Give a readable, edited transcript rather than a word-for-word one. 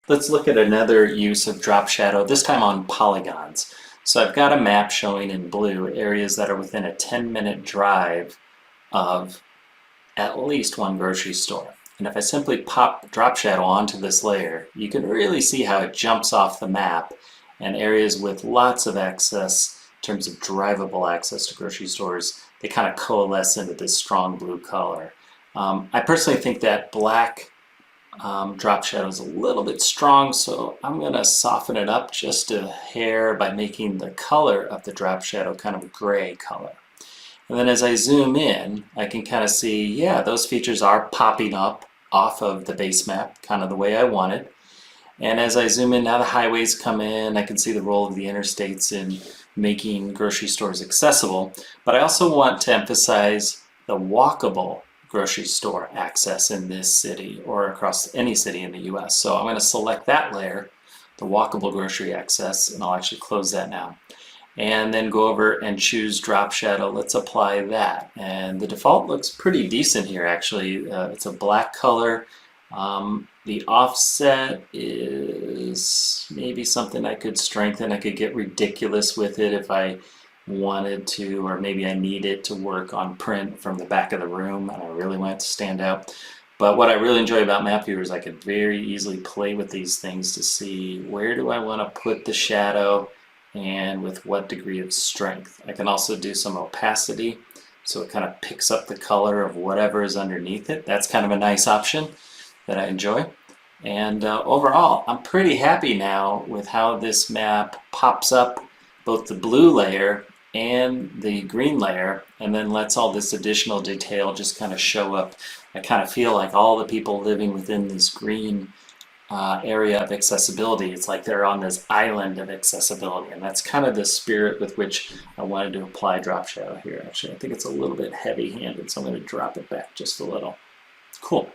Let's look at another use of drop shadow, this time on polygons. So I've got a map showing in blue areas that are within a 10-minute drive of at least one grocery store. And if I simply pop drop shadow onto this layer, you can really see how it jumps off the map, and areas with lots of access in terms of drivable access to grocery stores, they kind of coalesce into this strong blue color. I personally think that black drop shadow is a little bit strong, so I'm going to soften it up just a hair by making the color of the drop shadow kind of a gray color. And then as I zoom in, I can kind of see, yeah, those features are popping up off of the base map, kind of the way I wanted. And as I zoom in, now the highways come in, I can see the role of the interstates in making grocery stores accessible. But I also want to emphasize the walkable grocery store access in this city or across any city in the US. So I'm going to select that layer, the walkable grocery access, and I'll actually close that now. And then go over and choose drop shadow. Let's apply that. And the default looks pretty decent here actually. It's a black color. The offset is maybe something I could strengthen. I could get ridiculous with it if I wanted to, or maybe I need it to work on print from the back of the room and I really want it to stand out. But what I really enjoy about Map Viewer is I could very easily play with these things to see where do I want to put the shadow and with what degree of strength. I can also do some opacity, so it kind of picks up the color of whatever is underneath it. That's kind of a nice option that I enjoy. And overall, I'm pretty happy now with how this map pops up both the blue layer and the green layer, and then lets all this additional detail just kind of show up. I kind of feel like all the people living within this green area of accessibility, it's like they're on this island of accessibility, and that's kind of the spirit with which I wanted to apply drop shadow here. Actually, I think it's a little bit heavy-handed, so I'm going to drop it back just a little. Cool.